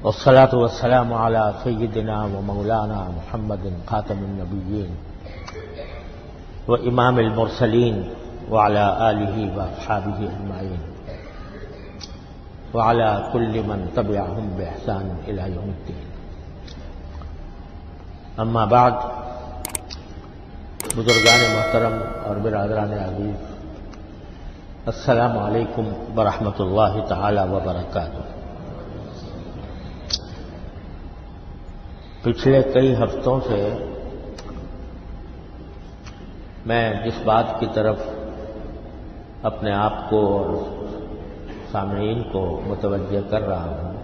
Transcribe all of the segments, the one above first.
والصلاة والسلام على سيدنا ومولانا محمد خاتم النبيين وإمام المرسلين وعلى آله وأصحابه أجمعين وعلى كل من تبعهم بإحسان إلى يوم الدين. اما بعد، بزرگان محترم اور برادران عزیز، السلام علیکم ورحمۃ اللہ تعالی وبرکاتہ۔ پچھلے کئی ہفتوں سے میں جس بات کی طرف اپنے آپ کو اور سامعین کو متوجہ کر رہا ہوں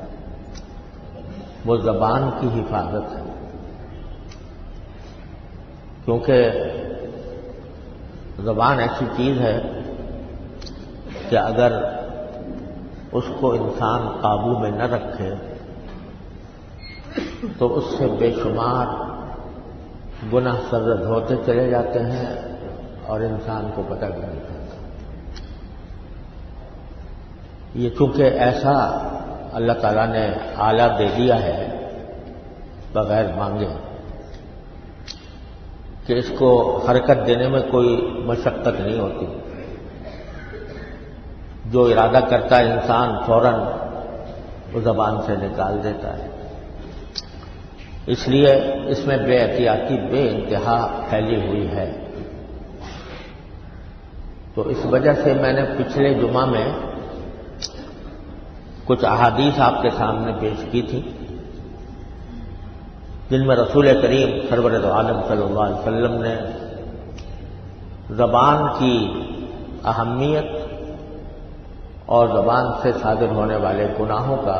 وہ زبان کی حفاظت ہے، کیونکہ زبان ایسی چیز ہے کہ اگر اس کو انسان قابو میں نہ رکھے تو اس سے بے شمار گناہ سرزد ہوتے چلے جاتے ہیں اور انسان کو پتہ بھی نہیں چلتا۔ یہ چونکہ ایسا اللہ تعالیٰ نے آلہ دے دیا ہے بغیر مانگے کہ اس کو حرکت دینے میں کوئی مشقت نہیں ہوتی، جو ارادہ کرتا ہے انسان فوراً وہ زبان سے نکال دیتا ہے۔ اس لیے اس میں بے احتیاطی بے انتہا پھیلی ہوئی ہے۔ تو اس وجہ سے میں نے پچھلے جمعہ میں کچھ احادیث آپ کے سامنے پیش کی تھی، جن میں رسول کریم سرور عالم صلی اللہ علیہ وسلم نے زبان کی اہمیت اور زبان سے صادر ہونے والے گناہوں کا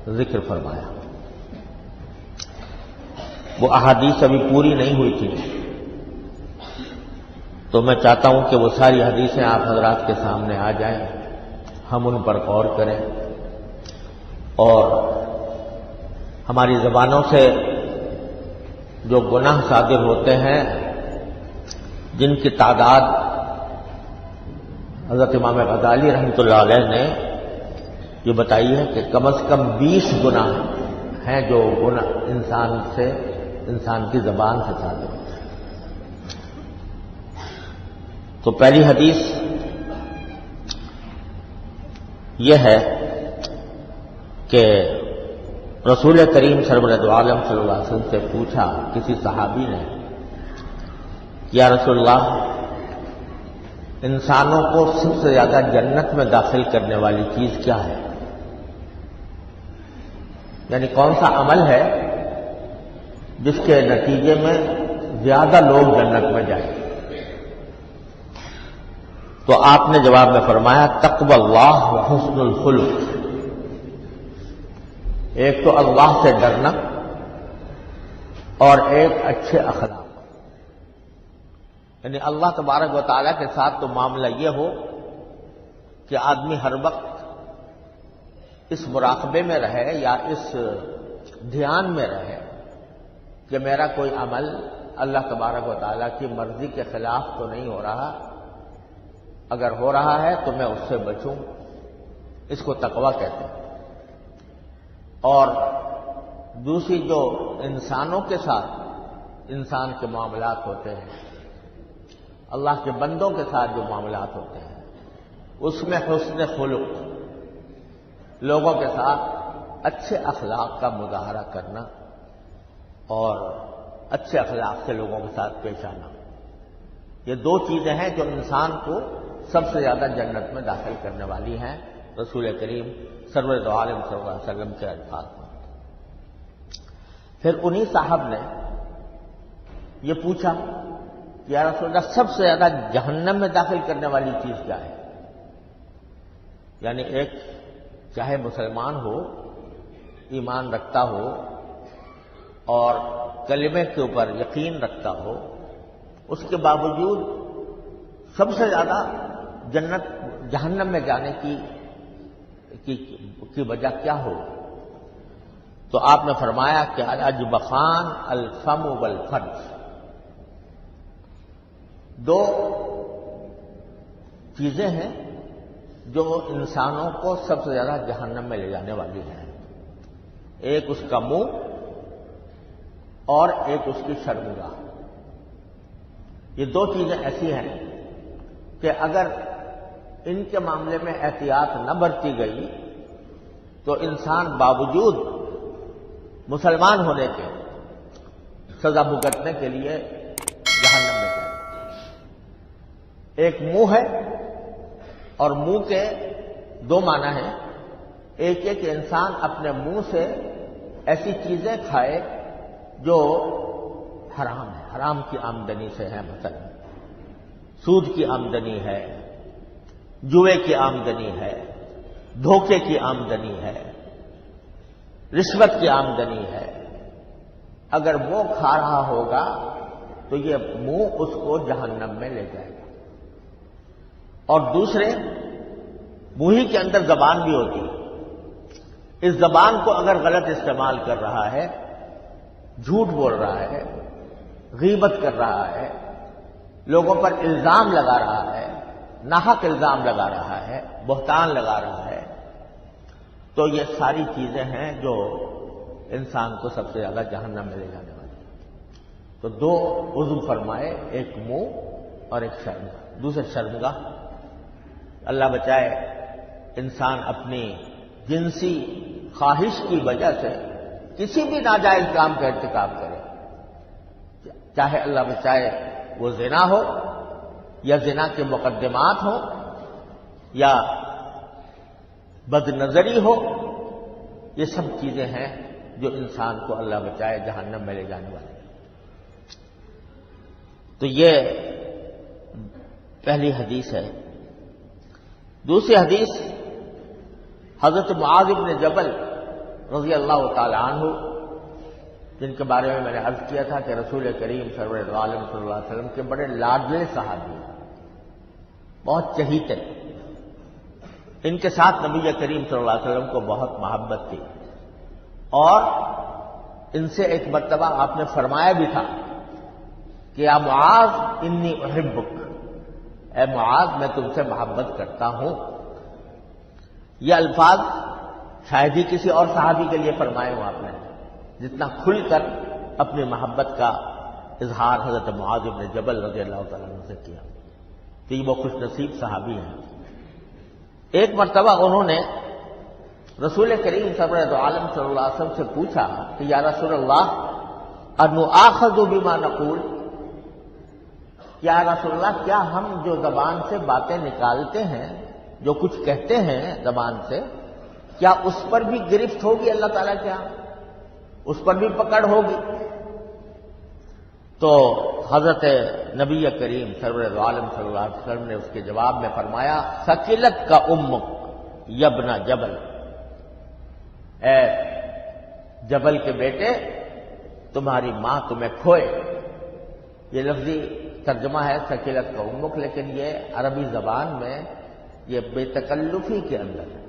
ذکر فرمایا۔ وہ احادیث ابھی پوری نہیں ہوئی تھی، تو میں چاہتا ہوں کہ وہ ساری حدیثیں آپ حضرات کے سامنے آ جائیں، ہم ان پر غور کریں اور ہماری زبانوں سے جو گناہ صادر ہوتے ہیں، جن کی تعداد حضرت امام غزالی رحمۃ اللہ علیہ نے یہ بتائی ہے کہ کم از کم 20 گناہ ہیں جو گناہ انسان کی زبان سے صادر ہوتے ہیں۔ تو پہلی حدیث یہ ہے کہ رسول کریم سرور عالم صلی اللہ علیہ وسلم سے پوچھا کسی صحابی نے، یا رسول اللہ، انسانوں کو سب سے زیادہ جنت میں داخل کرنے والی چیز کیا ہے؟ یعنی کون سا عمل ہے جس کے نتیجے میں زیادہ لوگ جنت میں جائیں؟ تو آپ نے جواب میں فرمایا تقوی اللہ و حسن الخلق۔ ایک تو اللہ سے ڈرنا اور ایک اچھے اخلاق، یعنی اللہ تبارک و تعالیٰ کے ساتھ تو معاملہ یہ ہو کہ آدمی ہر وقت اس مراقبے میں رہے یا اس دھیان میں رہے کہ میرا کوئی عمل اللہ تبارک و تعالیٰ کی مرضی کے خلاف تو نہیں ہو رہا، اگر ہو رہا ہے تو میں اس سے بچوں، اس کو تقویٰ کہتے ہیں۔ اور دوسری جو انسانوں کے ساتھ انسان کے معاملات ہوتے ہیں، اللہ کے بندوں کے ساتھ جو معاملات ہوتے ہیں، اس میں حسن خلق، لوگوں کے ساتھ اچھے اخلاق کا مظاہرہ کرنا اور اچھے اخلاق سے لوگوں کے ساتھ پیش آنا، یہ دو چیزیں ہیں جو انسان کو سب سے زیادہ جنت میں داخل کرنے والی ہیں، رسول کریم سرور عالم صلی اللہ علیہ وسلم کے الفاظ میں۔ پھر انہی صاحب نے یہ پوچھا کہ یا رسول اللہ، سب سے زیادہ جہنم میں داخل کرنے والی چیز کیا ہے؟ یعنی ایک چاہے مسلمان ہو، ایمان رکھتا ہو اور کلمے کے اوپر یقین رکھتا ہو، اس کے باوجود سب سے زیادہ جہنم میں جانے کی وجہ کیا ہو؟ تو آپ نے فرمایا کہ الاجبخان الفم والفرج، دو چیزیں ہیں جو انسانوں کو سب سے زیادہ جہنم میں لے جانے والی ہیں۔ ایک اس کا منہ اور ایک اس کی شرمگاہ۔ یہ دو چیزیں ایسی ہیں کہ اگر ان کے معاملے میں احتیاط نہ برتی گئی تو انسان باوجود مسلمان ہونے کے سزا بھگتنے کے لیے جہنم میں جائے۔ ایک منہ ہے، اور منہ کے دو معنی ہیں۔ ایک ہے کہ انسان اپنے منہ سے ایسی چیزیں کھائے جو حرام ہے، حرام کی آمدنی سے ہے، مثلا سود کی آمدنی ہے، جوئے کی آمدنی ہے، دھوکے کی آمدنی ہے، رشوت کی آمدنی ہے۔ اگر وہ کھا رہا ہوگا تو یہ منہ اس کو جہنم میں لے جائے گا۔ اور دوسرے، منہ ہی کے اندر زبان بھی ہوتی ہے۔ اس زبان کو اگر غلط استعمال کر رہا ہے، جھوٹ بول رہا ہے، غیبت کر رہا ہے، لوگوں پر الزام لگا رہا ہے، ناحق الزام لگا رہا ہے، بہتان لگا رہا ہے، تو یہ ساری چیزیں ہیں جو انسان کو سب سے زیادہ جہنم میں لے جانے والی ہیں۔ تو دو عضو فرمائے، ایک منہ اور ایک شرمگاہ۔ دوسرے شرمگاہ، اللہ بچائے انسان اپنی جنسی خواہش کی وجہ سے کسی بھی ناجائز کام کا ارتکاب کرے، چاہے اللہ بچائے وہ زنا ہو یا زنا کے مقدمات ہوں یا بد نظری ہو، یہ سب چیزیں ہیں جو انسان کو اللہ بچائے جہنم میں لے جانے والی ہیں۔ تو یہ پہلی حدیث ہے۔ دوسری حدیث حضرت معاذ بن جبل رضی اللہ تعالی عنہ، جن کے بارے میں نے عرض کیا تھا کہ رسول کریم سرور عالم صلی اللہ علیہ وسلم کے بڑے لاڈلے صحابی، بہت چہیتے، ان کے ساتھ نبی کریم صلی اللہ علیہ وسلم کو بہت محبت تھی، اور ان سے ایک مرتبہ آپ نے فرمایا بھی تھا کہ یا معاذ انی احبک، اے معاذ میں تم سے محبت کرتا ہوں۔ یہ الفاظ شاید ہی کسی اور صحابی کے لیے فرمائے ہوں آپ نے، جتنا کھل کر اپنی محبت کا اظہار حضرت معاذ بن جبل رضی اللہ تعالیٰ عنہ سے کیا، کہ یہ وہ خوش نصیب صحابی ہیں۔ ایک مرتبہ انہوں نے رسول کریم سرور عالم صلی اللہ علیہ وسلم سے پوچھا کہ یا رسول اللہ انؤاخذ بما نقول، یا رسول اللہ کیا ہم جو زبان سے باتیں نکالتے ہیں، جو کچھ کہتے ہیں زبان سے، کیا اس پر بھی گرفت ہوگی اللہ تعالیٰ کے ہاں، اس پر بھی پکڑ ہوگی؟ تو حضرت نبی کریم سرور عالم صلی اللہ علیہ وسلم نے اس کے جواب میں فرمایا ثقلت کا امک یبن جبل، اے جبل کے بیٹے تمہاری ماں تمہیں کھوئے۔ یہ لفظی ترجمہ ہے ثقلت کا امک، لیکن یہ عربی زبان میں یہ بے تکلفی کے اندر ہے۔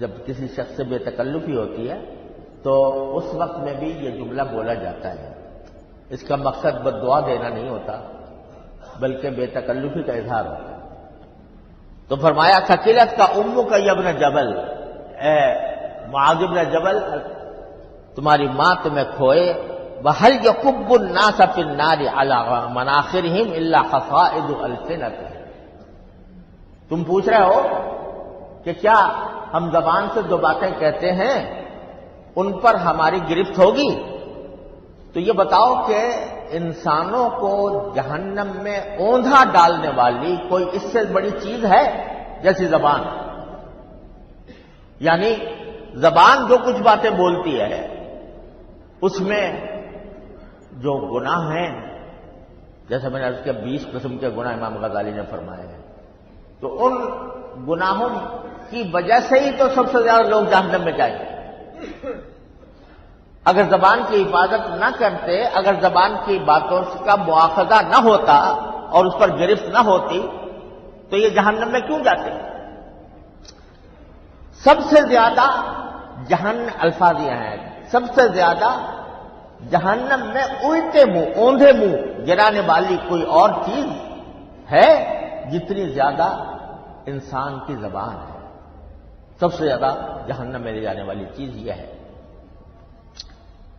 جب کسی شخص سے بے تکلفی ہوتی ہے تو اس وقت میں بھی یہ جملہ بولا جاتا ہے۔ اس کا مقصد بد دعا دینا نہیں ہوتا، بلکہ بے تکلفی کا اظہار ہوتا ہے۔ تو فرمایا ثقلت کا امک یبن جبل، اے معاذ بن جبل تمہاری ماں تمہیں کھوئے۔ وَهَلْ يَكُبُّ النَّاسَ فِي النَّارِ عَلَىٰ مَنَاخِرِهِمْ إِلَّا حَصَائِدُ أَلْسِنَتِهِمْ، تم پوچھ رہے ہو کہ کیا ہم زبان سے جو باتیں کہتے ہیں ان پر ہماری گرفت ہوگی؟ تو یہ بتاؤ کہ انسانوں کو جہنم میں اوندھا ڈالنے والی کوئی اس سے بڑی چیز ہے جیسی زبان؟ یعنی زبان جو کچھ باتیں بولتی ہے اس میں جو گناہ ہیں، جیسے میں نے عرض کیا 20 قسم کے گناہ امام غزالی نے فرمائے ہیں، تو ان گناہوں کی وجہ سے ہی تو سب سے زیادہ لوگ جہنم میں جائیں گے۔ اگر زبان کی حفاظت نہ کرتے، اگر زبان کی باتوں کا مواخذہ نہ ہوتا اور اس پر گرفت نہ ہوتی تو یہ جہنم میں کیوں جاتے؟ سب سے زیادہ الفاظ یہ ہیں، سب سے زیادہ جہنم میں الٹے منہ، اوندھے منہ گرانے والی کوئی اور چیز ہے جتنی زیادہ انسان کی زبان ہے۔ سب سے زیادہ جہنم میں لے جانے والی چیز یہ ہے۔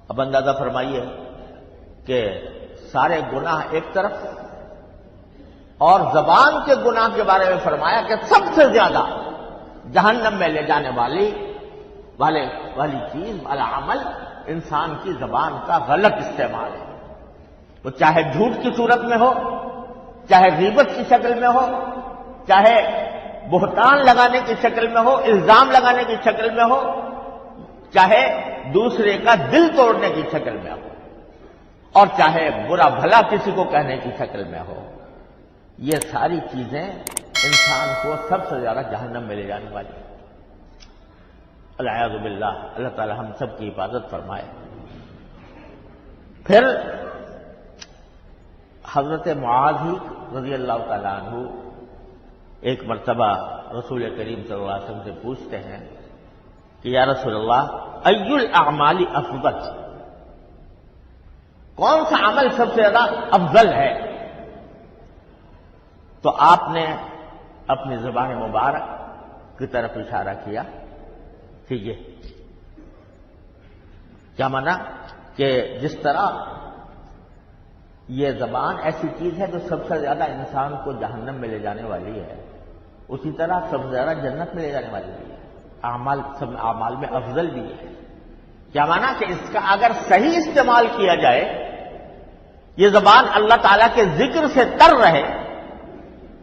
اب اندازہ فرمائیے کہ سارے گناہ ایک طرف اور زبان کے گناہ کے بارے میں فرمایا کہ سب سے زیادہ جہنم میں لے جانے والی چیز والا عمل انسان کی زبان کا غلط استعمال ہے۔ وہ چاہے جھوٹ کی صورت میں ہو، چاہے غیبت کی شکل میں ہو، چاہے بہتان لگانے کی شکل میں ہو، الزام لگانے کی شکل میں ہو، چاہے دوسرے کا دل توڑنے کی شکل میں ہو، اور چاہے برا بھلا کسی کو کہنے کی شکل میں ہو، یہ ساری چیزیں انسان کو سب سے زیادہ جہنم میں لے جانے والی ہیں۔ العیاذ باللہ، اللہ تعالی ہم سب کی حفاظت فرمائے۔ پھر حضرت معاذ ہی رضی اللہ تعالیٰ عنہ ایک مرتبہ رسول کریم صلی اللہ علیہ وسلم سے پوچھتے ہیں کہ یا رسول اللہ ای الاعمال افضل، کون سا عمل سب سے زیادہ افضل ہے؟ تو آپ نے اپنی زبان مبارک کی طرف اشارہ کیا کہ یہ کیا مانا کہ جس طرح یہ زبان ایسی چیز ہے جو سب سے زیادہ انسان کو جہنم میں لے جانے والی ہے، اسی طرح سب سے زیادہ جنت میں لے جانے والی بھی ہے، سب اعمال میں افضل بھی ہے۔ کیا مانا کہ اس کا اگر صحیح استعمال کیا جائے، یہ زبان اللہ تعالیٰ کے ذکر سے تر رہے،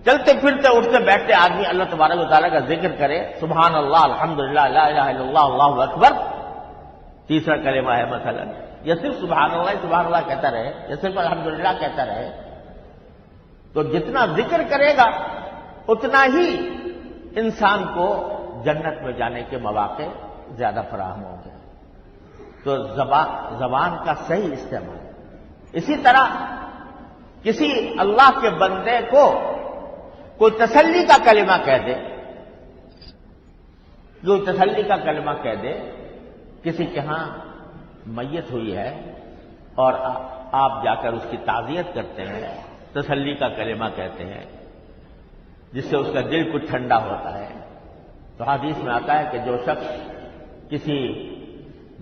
چلتے پھرتے اٹھتے بیٹھتے آدمی اللہ تبارک و تعالیٰ کا ذکر کرے، سبحان اللہ، الحمدللہ، لا الہ الا اللہ، اللہ اکبر، تیسرا کلمہ ہے مثلا، یا صرف سبحان اللہ کہتا رہے، یا صرف الحمدللہ کہتا رہے، تو جتنا ذکر کرے گا اتنا ہی انسان کو جنت میں جانے کے مواقع زیادہ فراہم ہوں گے۔ تو زبان کا صحیح استعمال۔ اسی طرح کسی اللہ کے بندے کو کوئی تسلی کا کلمہ کہہ دے، کسی کے ہاں میت ہوئی ہے اور آپ جا کر اس کی تعزیت کرتے ہیں، تسلی کا کلمہ کہتے ہیں جس سے اس کا دل کچھ ٹھنڈا ہوتا ہے، تو حدیث میں آتا ہے کہ جو شخص کسی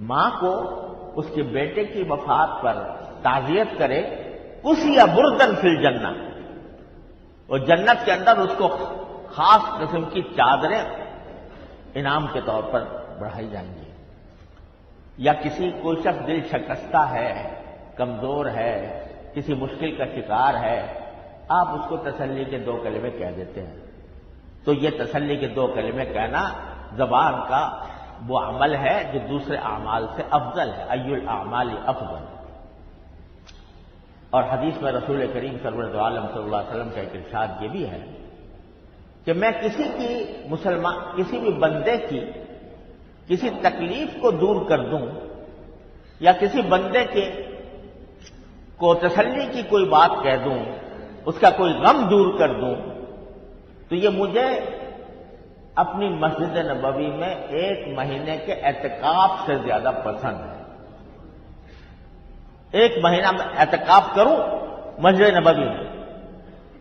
ماں کو اس کے بیٹے کی وفات پر تعزیت کرے، کسی بردن فی الجنہ، اور جنت کے اندر اس کو خاص قسم کی چادریں انعام کے طور پر بڑھائی جائیں گی۔ یا کوئی شخص دل شکستہ ہے، کمزور ہے، کسی مشکل کا شکار ہے، آپ اس کو تسلی کے 2 کلمے کہہ دیتے ہیں، تو یہ تسلی کے 2 کلمے کہنا زبان کا وہ عمل ہے جو دوسرے اعمال سے افضل ہے، ای الاعمال افضل۔ اور حدیث میں رسول کریم سرورد عالم صلی اللہ علیہ وسلم کا ایک ارشاد یہ بھی ہے کہ میں کسی بھی بندے کی کسی تکلیف کو دور کر دوں یا کسی بندے کو تسلی کی کوئی بات کہہ دوں، اس کا کوئی غم دور کر دوں، تو یہ مجھے اپنی مسجد نبوی میں 1 مہینے کے اعتکاف سے زیادہ پسند ہے۔ 1 مہینہ میں اعتکاف کروں مسجد نبوی میں،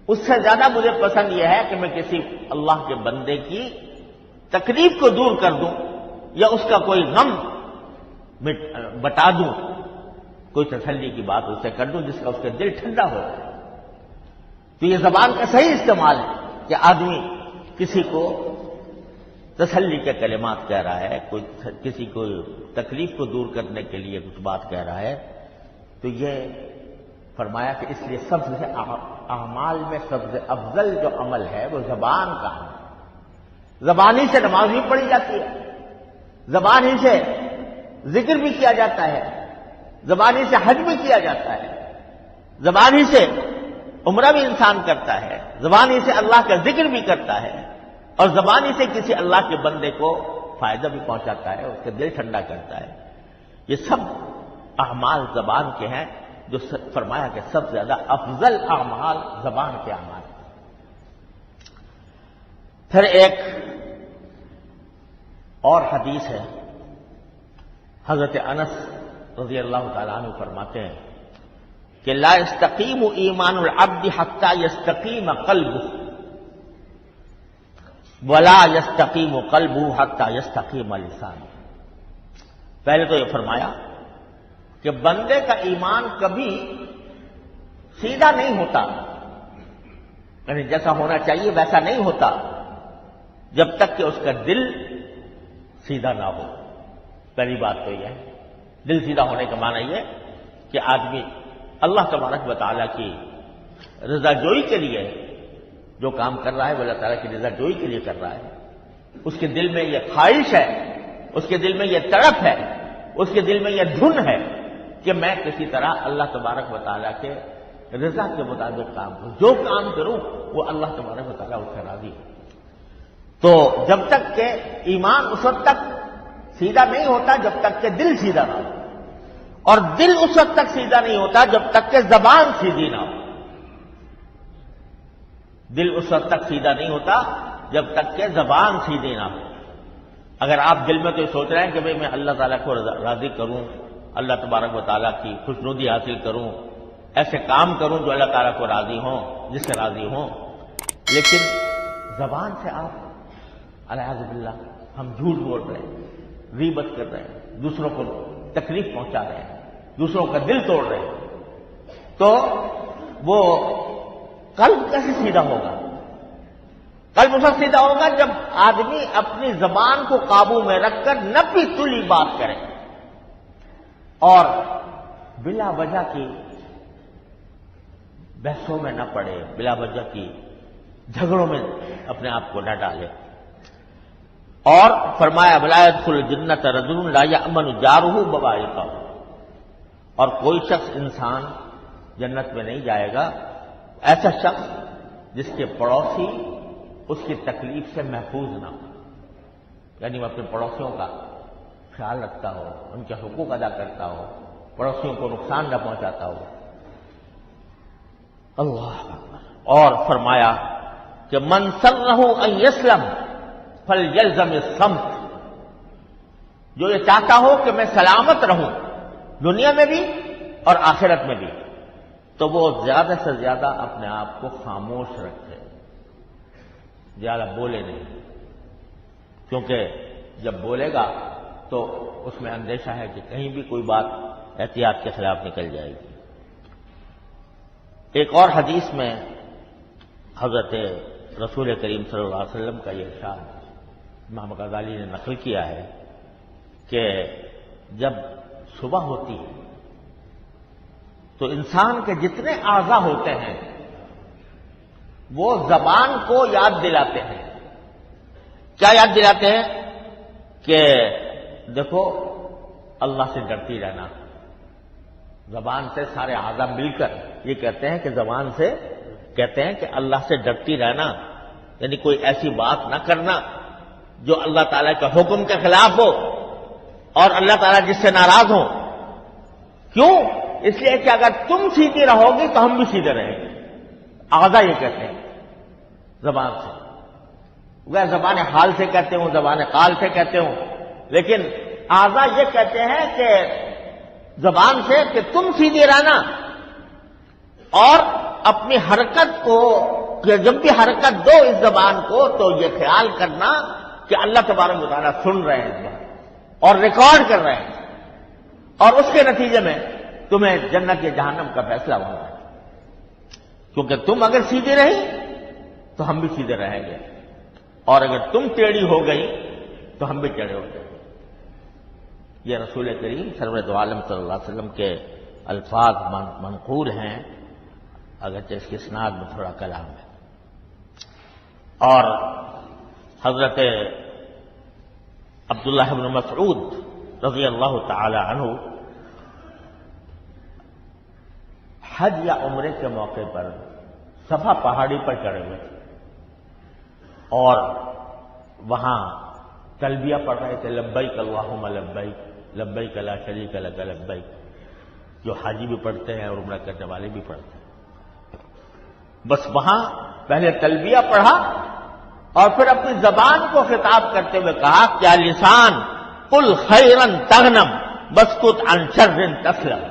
اس سے زیادہ مجھے پسند یہ ہے کہ میں کسی اللہ کے بندے کی تکلیف کو دور کر دوں یا اس کا کوئی غم بتا دوں، کوئی تسلی کی بات اسے کر دوں جس کا اس کا دل ٹھنڈا ہو جائے۔ تو یہ زبان کا صحیح استعمال ہے کہ آدمی کسی کو تسلی کے کلمات کہہ رہا ہے، کسی کو تکلیف کو دور کرنے کے لیے کچھ بات کہہ رہا ہے، تو یہ فرمایا کہ اس لیے سب سے اعمال میں سب سے افضل جو عمل ہے وہ زبان کا ہے۔ زبانی سے نماز بھی پڑھی جاتی ہے، زبانی سے ذکر بھی کیا جاتا ہے، زبانی سے حج بھی کیا جاتا ہے، زبانی سے عمرہ بھی انسان کرتا ہے، زبانی سے اللہ کا ذکر بھی کرتا ہے، اور زبانی سے کسی اللہ کے بندے کو فائدہ بھی پہنچاتا ہے، اس کا دل ٹھنڈا کرتا ہے۔ یہ سب اعمال زبان کے ہیں، جو فرمایا کہ سب سے زیادہ افضل اعمال زبان کے اعمال ہیں۔ پھر ایک اور حدیث ہے، حضرت انس رضی اللہ تعالیٰ عنہ فرماتے ہیں کہ لا یستقیم ایمان العبد حتی یستقیم قلبہ، ولا یستقیم قلبہ حتی یستقیم لسانہ. پہلے تو یہ فرمایا کہ بندے کا ایمان کبھی سیدھا نہیں ہوتا، یعنی جیسا ہونا چاہیے ویسا نہیں ہوتا جب تک کہ اس کا دل سیدھا نہ ہو. پہلی بات تو یہ ہے، دل سیدھا ہونے کا معنی یہ کہ آدمی اللہ تبارک و تعالیٰ کی رضا جوئی کے لیے جو کام کر رہا ہے وہ اللہ تعالیٰ کی رضا جوئی کے لیے کر رہا ہے. اس کے دل میں یہ خواہش ہے، اس کے دل میں یہ تڑپ ہے، اس کے دل میں یہ دھن ہے کہ میں کسی طرح اللہ تبارک و تعالیٰ کے رضا کے مطابق کام کروں، جو کام کروں وہ اللہ تبارک و تعالیٰ اس سے راضی ہے. تو جب تک کہ ایمان اس وقت تک سیدھا نہیں ہوتا جب تک کہ دل سیدھا نہ ہو، اور دل اس وقت تک سیدھا نہیں ہوتا جب تک کہ زبان سیدھی نہ ہو. دل اس وقت تک سیدھا نہیں ہوتا جب تک کہ زبان سیدھی نہ ہو. اگر آپ دل میں تو سوچ رہے ہیں کہ بھئی میں اللہ تعالیٰ کو راضی کروں، اللہ تبارک و تعالیٰ کی خوشنودی حاصل کروں، ایسے کام کروں جو اللہ تعالیٰ کو راضی ہوں، جس سے راضی ہوں، لیکن زبان سے آپ العیاذ باللہ ہم جھوٹ بول رہے ہیں، غیبت کر رہے ہیں، دوسروں کو تکلیف پہنچا رہے ہیں، دوسروں کا دل توڑ رہے ہیں، تو وہ قلب کیسے سیدھا ہوگا؟ قلب اس وقت سیدھا ہوگا جب آدمی اپنی زبان کو قابو میں رکھ کر نپی تلی بات کرے اور بلا وجہ کی بحثوں میں نہ پڑے، بلا وجہ کی جھگڑوں میں اپنے آپ کو نہ ڈالے. اور فرمایا ولا يدخل الجنة رجل لا يأمن جاره بوائقه، اور کوئی شخص انسان جنت میں نہیں جائے گا ایسا شخص جس کے پڑوسی اس کی تکلیف سے محفوظ نہ ہو، یعنی وہ اپنے پڑوسیوں کا خیال رکھتا ہو، ان کے حقوق ادا کرتا ہو، پڑوسیوں کو نقصان نہ پہنچاتا ہو. اللہ اکبر. اور فرمایا کہ من سرہ ان یسلم فلیلزم الصمت، جو یہ چاہتا ہو کہ میں سلامت رہوں دنیا میں بھی اور آخرت میں بھی، تو وہ زیادہ سے زیادہ اپنے آپ کو خاموش رکھے، زیادہ بولے نہیں، کیونکہ جب بولے گا تو اس میں اندیشہ ہے کہ کہیں بھی کوئی بات احتیاط کے خلاف نکل جائے گی. ایک اور حدیث میں حضرت رسول کریم صلی اللہ علیہ وسلم کا یہ ارشاد امام غزالی نے نقل کیا ہے کہ جب صبح ہوتی ہے تو انسان کے جتنے اعضاء ہوتے ہیں وہ زبان کو یاد دلاتے ہیں. کیا یاد دلاتے ہیں؟ کہ دیکھو اللہ سے ڈرتی رہنا. زبان سے سارے اعضاء مل کر یہ کہتے ہیں کہ زبان سے کہتے ہیں کہ اللہ سے ڈرتی رہنا، یعنی کوئی ایسی بات نہ کرنا جو اللہ تعالیٰ کے حکم کے خلاف ہو اور اللہ تعالیٰ جس سے ناراض ہو. کیوں؟ اس لیے کہ اگر تم سیدھی رہو گی تو ہم بھی سیدھے رہیں گے. اعضاء یہ کہتے ہیں زبان سے، وہ زبان حال سے کہتے ہوں، زبان قال سے کہتے ہوں، لیکن اعضاء یہ کہتے ہیں کہ زبان سے کہ تم سیدھے رہنا، اور اپنی حرکت کو جب بھی حرکت دو اس زبان کو تو یہ خیال کرنا کہ اللہ تبارک و تعالیٰ سن رہے ہیں اس بات اور ریکارڈ کر رہے ہیں، اور اس کے نتیجے میں تمہیں جنت یا جہنم کا فیصلہ ہونا ہے. کیونکہ تم اگر سیدھی رہی تو ہم بھی سیدھے رہیں گے، اور اگر تم ٹیڑھی ہو گئی تو ہم بھی ٹیڑھے ہو گئے. یہ رسول کریم سرور دو عالم صلی اللہ علیہ وسلم کے الفاظ منقول ہیں، اگرچہ اس کی اسناد میں تھوڑا کلام ہے. اور حضرت عبداللہ بن مسعود رضی اللہ تعالی عنہ حج یا عمرے کے موقع پر صفا پہاڑی پر چڑھے ہوئے تھے اور وہاں تلبیہ پڑھ رہے تھے، لبیک اللہم لبیک لبیک لا شریک لک لبیک، جو حاجی بھی پڑھتے ہیں اور عمرہ کرنے والے بھی پڑھتے ہیں. بس وہاں پہلے تلبیہ پڑھا اور پھر اپنی زبان کو خطاب کرتے ہوئے کہا کیا لسان قل خیرن تغنم بسکت عن شر تسلم.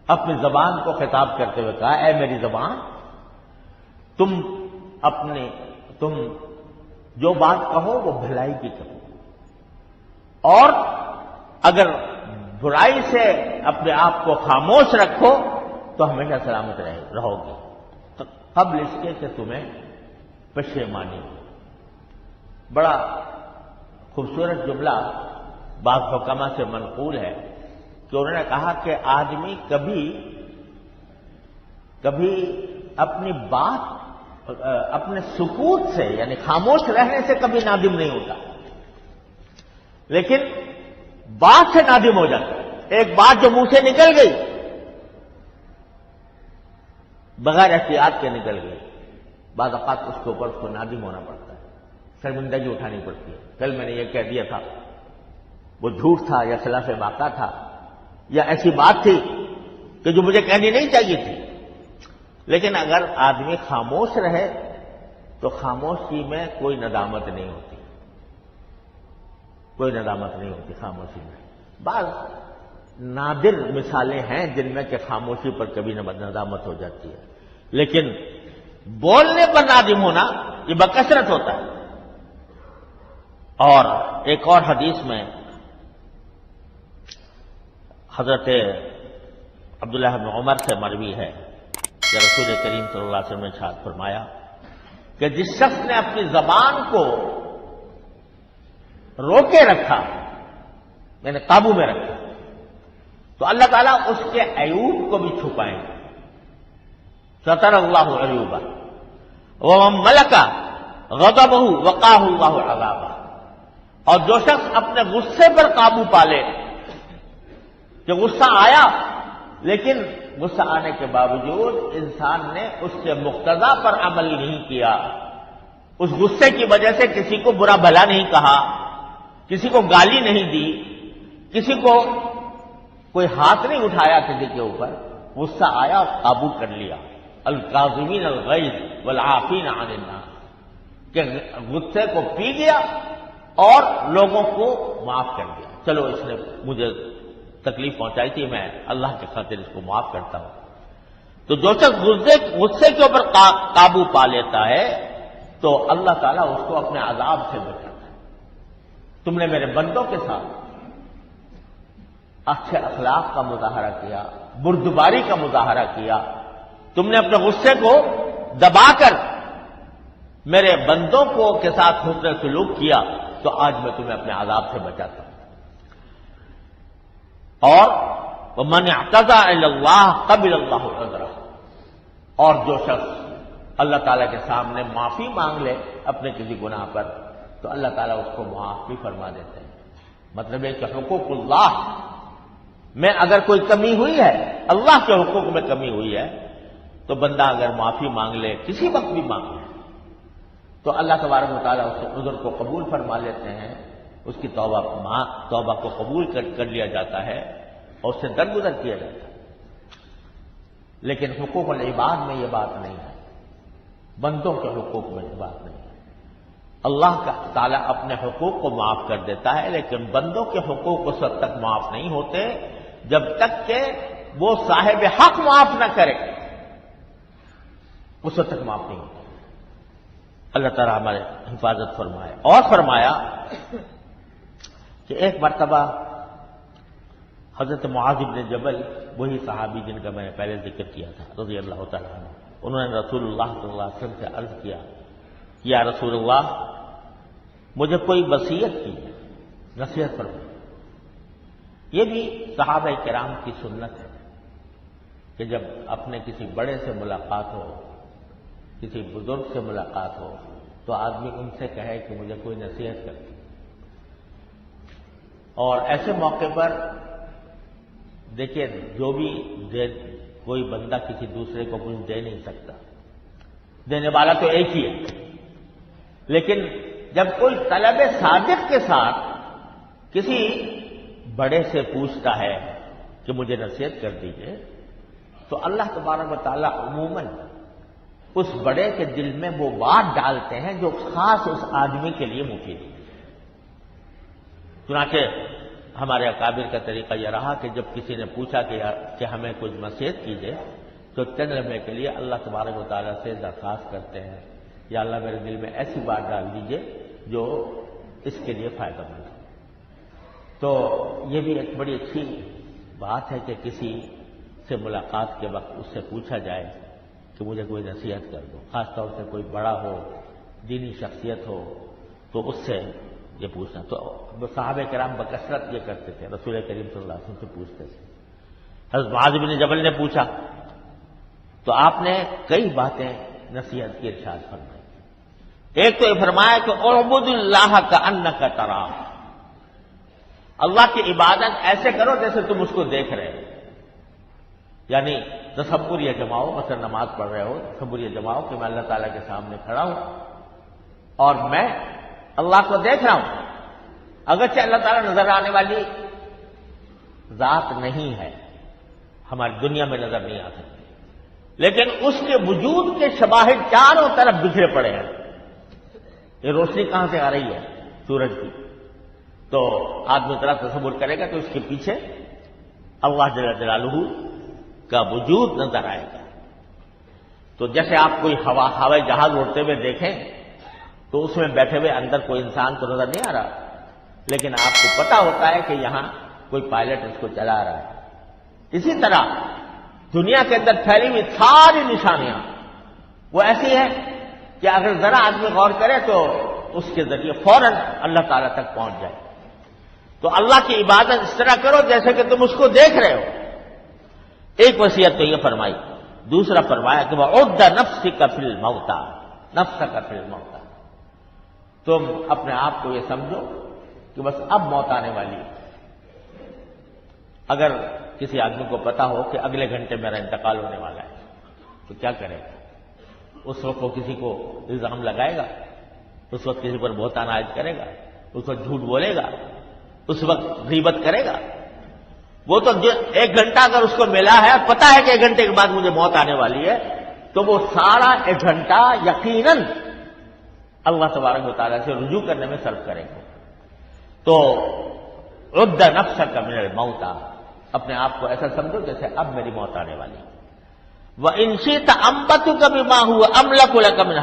اپنی زبان کو خطاب کرتے ہوئے کہا اے میری زبان، تم جو بات کہو وہ بھلائی کی کہو، اور اگر برائی سے اپنے آپ کو خاموش رکھو تو ہمیشہ سلامت رہو گے، قبل اس کے کہ تمہیں پشیمانی ہو۔ بڑا خوبصورت جملہ بعض حکما سے منقول ہے کہ انہوں نے کہا کہ آدمی کبھی اپنی بات، اپنے سکوت سے یعنی خاموش رہنے سے کبھی نادم نہیں ہوتا، لیکن بات سے نادم ہو جاتا ہے۔ ایک بات جو منہ سے نکل گئی، بغیر احتیاط کے نکل گئی، بعض اوقات اس کے اوپر اس کو نادم ہونا پڑتا ہے، شرمندگی اٹھانی پڑتی ہے۔ کل میں نے یہ کہہ دیا تھا، وہ جھوٹ تھا یا خلاف واقعہ تھا، یا ایسی بات تھی کہ جو مجھے کہنی نہیں چاہیے تھی۔ لیکن اگر آدمی خاموش رہے تو خاموشی میں کوئی ندامت نہیں ہوتی، کوئی ندامت نہیں ہوتی خاموشی میں۔ بعض نادر مثالیں ہیں جن میں کہ خاموشی پر کبھی ندامت ہو جاتی ہے، لیکن بولنے پر نادم ہونا یہ بکثرت ہوتا ہے۔ اور ایک اور حدیث میں حضرت عبداللہ بن عمر سے مروی ہے کہ رسول کریم صلی اللہ علیہ وسلم نے ارشاد فرمایا کہ جس شخص نے اپنی زبان کو روکے رکھا، یعنی قابو میں رکھا، تو اللہ تعالیٰ اس کے عیوب کو بھی چھپائیں گے۔ ستر اللہ عیوبہ ومن ملک غضبہ وقاہ اللہ عذابہ۔ اور جو شخص اپنے غصے پر قابو پا لے، کہ غصہ آیا لیکن غصہ آنے کے باوجود انسان نے اس کے مقتضا پر عمل نہیں کیا، اس غصے کی وجہ سے کسی کو برا بھلا نہیں کہا، کسی کو گالی نہیں دی، کسی کو کوئی ہاتھ نہیں اٹھایا کسی کے اوپر، غصہ آیا اور قابو کر لیا۔ الکاظمین الغیظ والعافین عن الناس، کہ غصے کو پی گیا اور لوگوں کو معاف کر دیا۔ چلو اس نے مجھے تکلیف پہنچائی تھی، میں اللہ کی خاطر اس کو معاف کرتا ہوں۔ تو جو شخص غصے کے اوپر قابو پا لیتا ہے تو اللہ تعالیٰ اس کو اپنے عذاب سے بچاتا ہے۔ تم نے میرے بندوں کے ساتھ اچھے اخلاق کا مظاہرہ کیا، بردباری کا مظاہرہ کیا، تم نے اپنے غصے کو دبا کر میرے بندوں کے ساتھ حسن سلوک کیا، تو آج میں تمہیں اپنے عذاب سے بچاتا ہوں۔ اور وَمَنِ اعْتَذَرَ إِلَى اللَّهِ قَبِلَ اللَّهُ عُذْرَهُ، اور جو شخص اللہ تعالیٰ کے سامنے معافی مانگ لے اپنے کسی گناہ پر تو اللہ تعالیٰ اس کو معاف بھی فرما دیتے ہیں۔ مطلب ہے کہ حقوق اللہ میں اگر کوئی کمی ہوئی ہے، اللہ کے حقوق میں کمی ہوئی ہے، تو بندہ اگر معافی مانگ لے، کسی وقت بھی مانگ لے، تو اللہ تبارک و تعالیٰ اس کے عذر کو قبول فرما لیتے ہیں، اس کی توبہ کو قبول کر لیا جاتا ہے اور اس سے درگزر کیا جاتا ہے۔ لیکن حقوق العباد میں یہ بات نہیں ہے، بندوں کے حقوق میں یہ بات نہیں ہے۔ اللہ کا تعالیٰ اپنے حقوق کو معاف کر دیتا ہے، لیکن بندوں کے حقوق اس وقت تک معاف نہیں ہوتے جب تک کہ وہ صاحب حق معاف نہ کرے، اس وقت تک معاف نہیں ہوتے۔ اللہ تعالیٰ ہمارے حفاظت فرمائے۔ اور فرمایا کہ ایک مرتبہ حضرت معاذ بن جبل، وہی صحابی جن کا میں نے پہلے ذکر کیا تھا رضی اللہ تعالیٰ عنہ، انہوں نے رسول اللہ صلی اللہ علیہ وسلم سے عرض کیا کہ یا رسول اللہ، مجھے کوئی وصیت کی، نصیحت فرمائیں۔ یہ بھی صحابہ کرام کی سنت ہے کہ جب اپنے کسی بڑے سے ملاقات ہو، کسی بزرگ سے ملاقات ہو، تو آدمی ان سے کہے کہ مجھے کوئی نصیحت کر دے۔ اور ایسے موقع پر دیکھیے، جو بھی کوئی بندہ کسی دوسرے کو کچھ دے نہیں سکتا، دینے والا تو ایک ہی ہے، لیکن جب کوئی طلب صادق کے ساتھ کسی بڑے سے پوچھتا ہے کہ مجھے نصیحت کر دیجئے، تو اللہ تبارک و تعالیٰ عموماً اس بڑے کے دل میں وہ بات ڈالتے ہیں جو خاص اس آدمی کے لیے مفید ہے۔ چنانچہ ہمارے اکابر کا طریقہ یہ رہا کہ جب کسی نے پوچھا کہ ہمیں کچھ نصیحت کیجیے، تو چند لمحے کے لیے اللہ تبارک و تعالیٰ سے درخواست کرتے ہیں، یا اللہ میرے دل میں ایسی بات ڈال دیجیے جو اس کے لیے فائدہ مند ہو۔ تو یہ بھی ایک بڑی اچھی بات ہے کہ کسی سے ملاقات کے وقت اس سے پوچھا جائے کہ مجھے کوئی نصیحت کر دو، خاص طور سے کوئی بڑا ہو، دینی شخصیت ہو، تو اس سے یہ پوچھنا۔ تو صحابہ کرام بکثرت یہ کرتے تھے، رسول کریم صلی اللہ علیہ وسلم سے پوچھتے تھے۔ حضرت معاذ بن جبل نے پوچھا تو آپ نے کئی باتیں نصیحت کی ارشاد فرمائی۔ ایک تو یہ فرمایا کہ اعبد اللہ کأنک تراہ، اللہ کی عبادت ایسے کرو جیسے تم اس کو دیکھ رہے ہو، یعنی تصور یہ جماؤ، مثلا نماز پڑھ رہے ہو، تصور یہ جماؤ کہ میں اللہ تعالیٰ کے سامنے کھڑا ہوں اور میں اللہ کو دیکھ رہا ہوں، اگرچہ اللہ تعالیٰ نظر آنے والی ذات نہیں ہے، ہماری دنیا میں نظر نہیں آ سکتی، لیکن اس کے وجود کے شواہد چاروں طرف بکھرے پڑے ہیں۔ یہ روشنی کہاں سے آ رہی ہے؟ سورج کی۔ تو آدمی طرح تصور کرے گا کہ اس کے پیچھے اللہ جل جلالہ کا وجود نظر آئے گا۔ تو جیسے آپ کوئی ہوائی جہاز اڑتے ہوئے دیکھیں تو اس میں بیٹھے ہوئے اندر کوئی انسان تو نظر نہیں آ رہا، لیکن آپ کو پتا ہوتا ہے کہ یہاں کوئی پائلٹ اس کو چلا رہا ہے۔ اسی طرح دنیا کے اندر پھیلی ہوئی ساری نشانیاں وہ ایسی ہیں کہ اگر ذرا آدمی غور کرے تو اس کے ذریعے فوراً اللہ تعالیٰ تک پہنچ جائے۔ تو اللہ کی عبادت اس طرح کرو جیسے کہ تم اس کو دیکھ رہے ہو۔ ایک وصیت تو یہ فرمائی، دوسرا فرمایا کہ وَعُدَّ نَفْسِكَ فِي الْمَوْتَى، نَفْسَكَ فِي الْمَوْتَى، تم اپنے آپ کو یہ سمجھو کہ بس اب موت آنے والی ہے۔ اگر کسی آدمی کو پتا ہو کہ اگلے گھنٹے میرا انتقال ہونے والا ہے تو کیا کرے گا؟ اس وقت وہ کسی کو الزام لگائے گا، اس وقت کسی پر بہتان عائد کرے گا، اس وقت جھوٹ بولے گا، اس وقت غیبت کرے گا؟ وہ تو ایک گھنٹہ اگر اس کو ملا ہے اور پتا ہے کہ ایک گھنٹے کے بعد مجھے موت آنے والی ہے تو وہ سارا ایک گھنٹہ یقیناً اللہ تبارک و تعالیٰ سے رجوع کرنے میں صرف کریں گے۔ تو عد نفسک من الموت، اپنے آپ کو ایسا سمجھو جیسے اب میری موت آنے والی ہے۔ وَإِنْ شِئْتَ أَنبَتُكَ بِمَا هُوَ أَمْلَكُ لَكَ مِنْ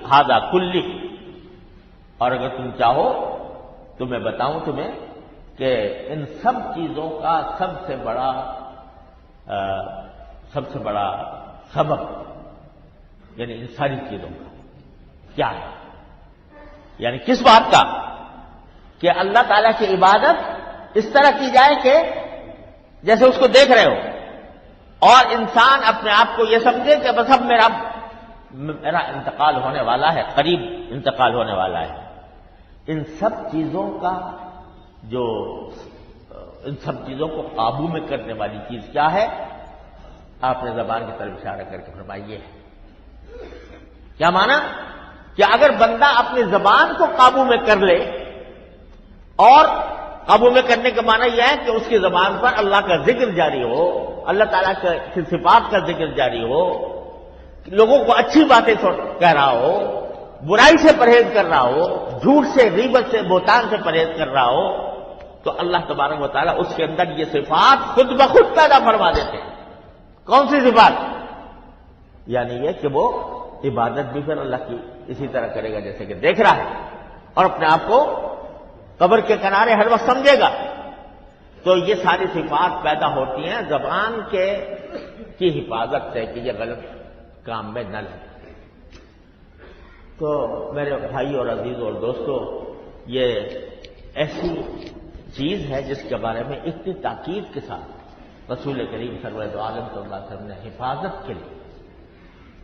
هَذَا كُلِّهِ، اور اگر تم چاہو تو میں بتاؤں تمہیں کہ ان سب چیزوں کا سب سے بڑا سبب، یعنی ان ساری چیزوں کا کیا ہے، یعنی کس بات کا؟ کہ اللہ تعالیٰ کی عبادت اس طرح کی جائے کہ جیسے اس کو دیکھ رہے ہو، اور انسان اپنے آپ کو یہ سمجھے کہ بس اب میرا انتقال ہونے والا ہے، قریب انتقال ہونے والا ہے۔ ان سب چیزوں کو قابو میں کرنے والی چیز کیا ہے؟ آپ نے زبان کی طرف اشارہ کر کے فرمائیے کیا مانا؟ کہ اگر بندہ اپنی زبان کو قابو میں کر لے، اور قابو میں کرنے کا معنی یہ ہے کہ اس کی زبان پر اللہ کا ذکر جاری ہو، اللہ تعالیٰ کی صفات کا ذکر جاری ہو، لوگوں کو اچھی باتیں کہہ رہا ہو، برائی سے پرہیز کر رہا ہو، جھوٹ سے، غیبت سے، بہتان سے پرہیز کر رہا ہو، تو اللہ تبارک و تعالیٰ اس کے اندر یہ صفات خود بخود پیدا فرما دیتے ہیں۔ کون سی صفات؟ یعنی یہ کہ وہ عبادت بھی پھر اللہ کی اسی طرح کرے گا جیسے کہ دیکھ رہا ہے، اور اپنے آپ کو قبر کے کنارے ہر وقت سمجھے گا۔ تو یہ ساری صفات پیدا ہوتی ہیں زبان کی حفاظت سے کہ یہ غلط کام میں نہ لگے۔ تو میرے بھائی اور عزیز اور دوستو، یہ ایسی چیز ہے جس کے بارے میں اتنی تاکید کے ساتھ رسول کریم سرور دو عالم صلی اللہ علیہ وسلم نے حفاظت کے لیے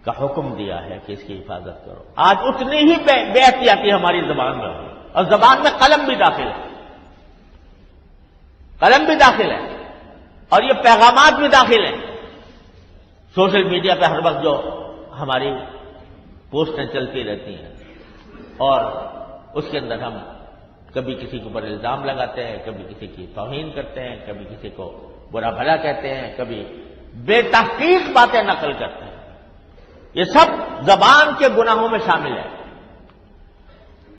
کا حکم دیا ہے کہ اس کی حفاظت کرو۔ آج اتنی ہی بے احتیاطی ہماری زبان میں ہو، اور زبان میں قلم بھی داخل ہے، قلم بھی داخل ہے، اور یہ پیغامات بھی داخل ہیں۔ سوشل میڈیا پہ ہر وقت جو ہماری پوسٹیں چلتی رہتی ہیں، اور اس کے اندر ہم کبھی کسی کے اوپر الزام لگاتے ہیں، کبھی کسی کی توہین کرتے ہیں، کبھی کسی کو برا بھلا کہتے ہیں، کبھی بے تحقیق باتیں نقل کرتے ہیں۔ یہ سب زبان کے گناہوں میں شامل ہے۔